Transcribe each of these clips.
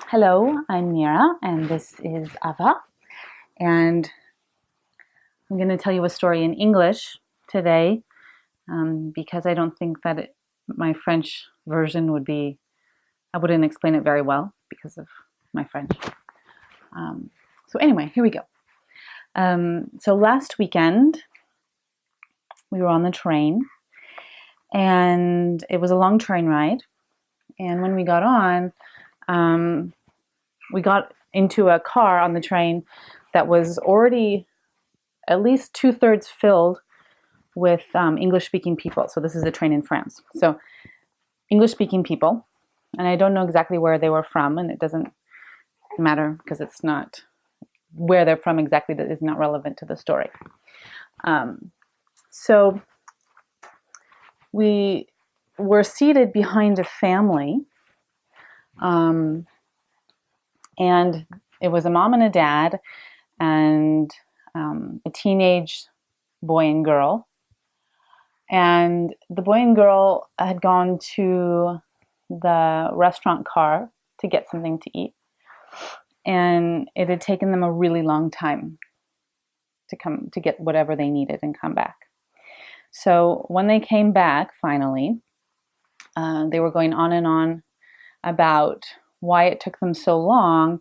Hello, I'm Mira, and this is Ava, and I'm going to tell you a story in English today because I don't think that my French version I wouldn't explain it very well because of my French. So anyway, here we go. So last weekend, we were on the train, and it was a long train ride, and when we got on, we got into a car on the train that was already at least 2/3 filled with English-speaking people. So this is a train in France. So English-speaking people, and I don't know exactly where they were from, and it doesn't matter because it's not where they're from exactly, that is not relevant to the story. So we were seated behind a family, and it was a mom and a dad and a teenage boy and girl. And the boy and girl had gone to the restaurant car to get something to eat. And it had taken them a really long time to get whatever they needed and come back. So when they came back, finally, they were going on and on about why it took them so long,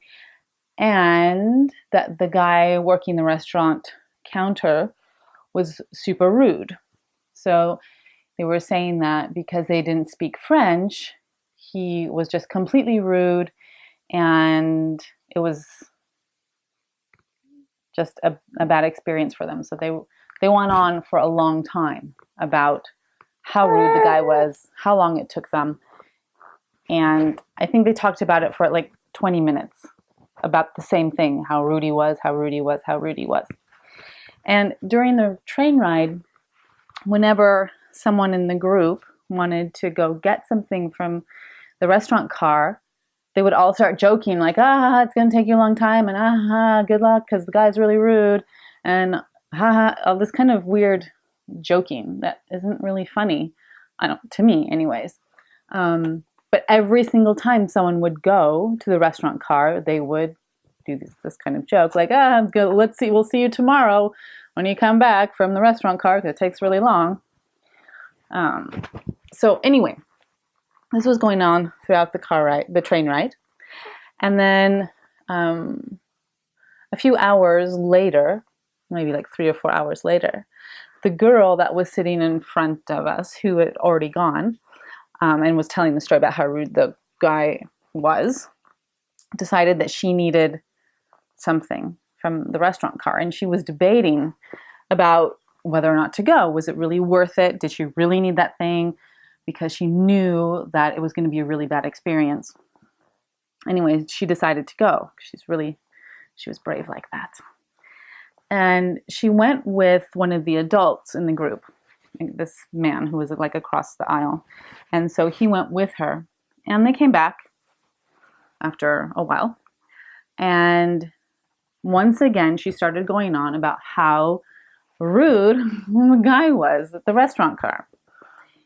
and that the guy working the restaurant counter was super rude. So they were saying that because they didn't speak French, he was just completely rude, and it was just a bad experience for them. So they went on for a long time about how rude the guy was, how long it took them. And I think they talked about it for like 20 minutes about the same thing, how rude he was, how rude he was, how rude he was. And during the train ride, whenever someone in the group wanted to go get something from the restaurant car, they would all start joking like, it's going to take you a long time, and good luck because the guy's really rude, and all this kind of weird joking that isn't really funny, to me anyways. But every single time someone would go to the restaurant car, they would do this kind of joke like, we'll see you tomorrow when you come back from the restaurant car because it takes really long. So anyway, this was going on throughout the train ride. And then a few hours later, maybe like 3 or 4 hours later, the girl that was sitting in front of us, who had already gone, and was telling the story about how rude the guy was, decided that she needed something from the restaurant car. And she was debating about whether or not to go. Was it really worth it? Did she really need that thing? Because she knew that it was going to be a really bad experience. Anyway, she decided to go. She was brave like that. And she went with one of the adults in the group, this man who was like across the aisle. And so he went with her, and they came back after a while. And once again, she started going on about how rude the guy was at the restaurant car.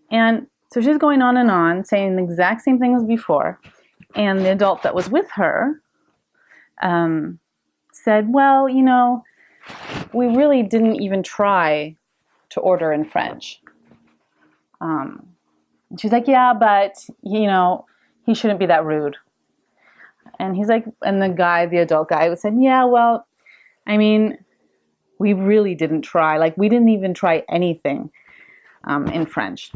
And so she's going on and on, saying the exact same thing as before. And the adult that was with her said, well, we really didn't even try to order in French. She's like, yeah, but, he shouldn't be that rude. And he's like, and the adult guy said, yeah, well, we really didn't try. Like, we didn't even try anything in French.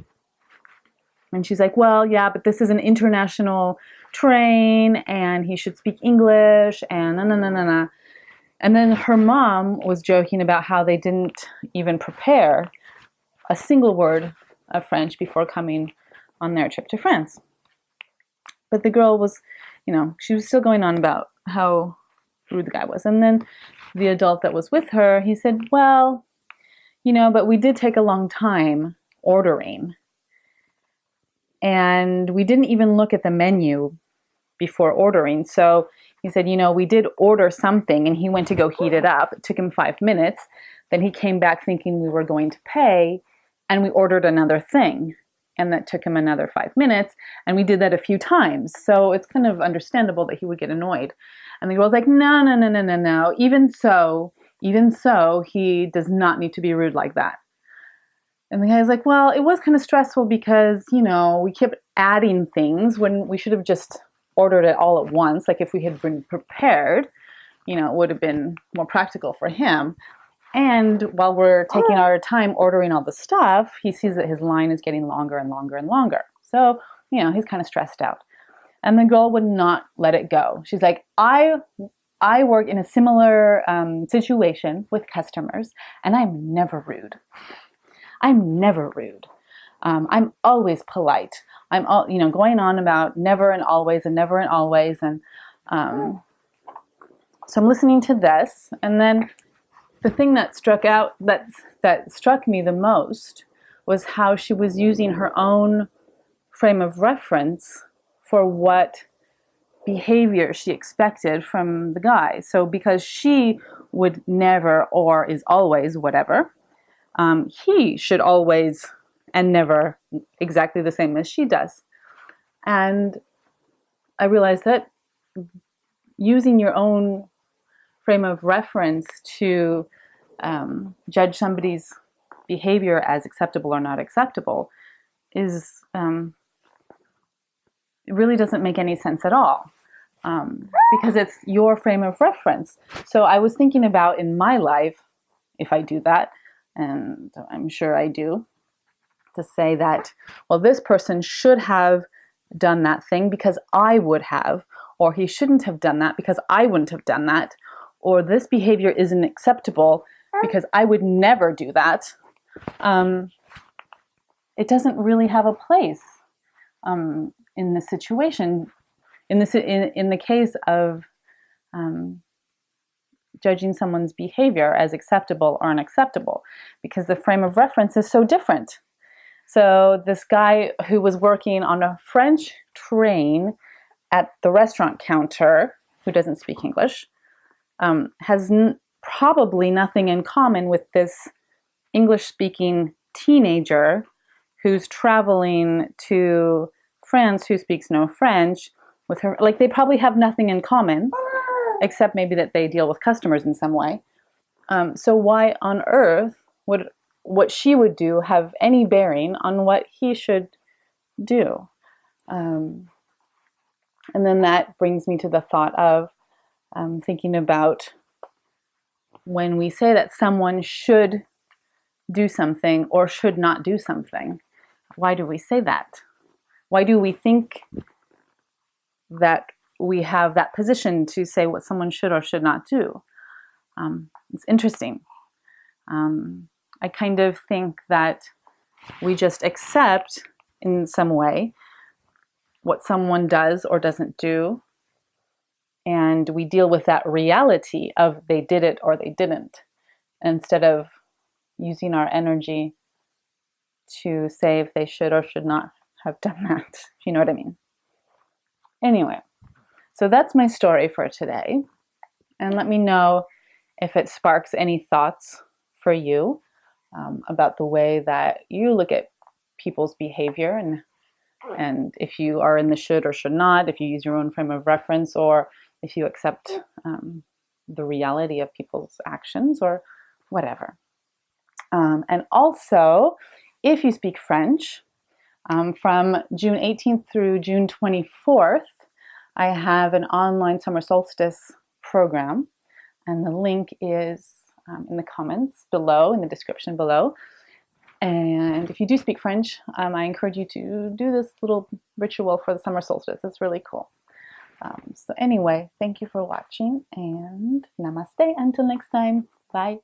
And she's like, well, yeah, but this is an international train, and he should speak English, and na. And then her mom was joking about how they didn't even prepare a single word of French before coming on their trip to France. But the girl was, she was still going on about how rude the guy was. And then the adult that was with her, he said, well, but we did take a long time ordering. And we didn't even look at the menu before ordering. So he said, we did order something, and he went to go heat it up. It took him 5 minutes. Then he came back thinking we were going to pay, and we ordered another thing. and that took him another 5 minutes, and we did that a few times. So it's kind of understandable that he would get annoyed. And the girl's like, no, no, no, no, no, no. Even so, he does not need to be rude like that. And the guy's like, well, it was kind of stressful because, you know, we kept adding things when we should have just ordered it all at once. Like if we had been prepared, you know, it would have been more practical for him. And while we're taking our time ordering all the stuff, he sees that his line is getting longer and longer and longer. So, you know, he's kind of stressed out. And the girl would not let it go. She's like, I work in a similar situation with customers, and I'm never rude. I'm never rude. I'm always polite. I'm all, you know, going on about never and always and never and always. And so I'm listening to this, and then the thing that that struck me the most was how she was using her own frame of reference for what behavior she expected from the guy. So because she would never or is always whatever, he should always and never exactly the same as she does. And I realized that using your own frame of reference to judge somebody's behavior as acceptable or not acceptable is it really doesn't make any sense at all, because it's your frame of reference. So I was thinking about in my life, if I do that, and I'm sure I do, to say that, well, this person should have done that thing because I would have, or he shouldn't have done that because I wouldn't have done that, or this behavior isn't acceptable because I would never do that. It doesn't really have a place in the situation, in the case of judging someone's behavior as acceptable or unacceptable, because the frame of reference is so different. So this guy who was working on a French train at the restaurant counter, who doesn't speak English, has probably nothing in common with this English-speaking teenager who's traveling to France, who speaks no French, with her. Like, they probably have nothing in common, except maybe that they deal with customers in some way. So why on earth would what she would do have any bearing on what he should do? And then that brings me to the thought of thinking about when we say that someone should do something or should not do something. Why do we say that? Why do we think that we have that position to say what someone should or should not do? It's interesting. I kind of think that we just accept in some way what someone does or doesn't do, and we deal with that reality of they did it or they didn't, instead of using our energy to say if they should or should not have done that, if you know what I mean. Anyway, so that's my story for today, and let me know if it sparks any thoughts for you about the way that you look at people's behavior, and if you are in the should or should not, if you use your own frame of reference, or if you accept the reality of people's actions or whatever. And also, if you speak French, from June 18th through June 24th, I have an online summer solstice program, and the link is in the comments below, in the description below. And if you do speak French, I encourage you to do this little ritual for the summer solstice. It's really cool. So anyway, thank you for watching, and namaste until next time. Bye.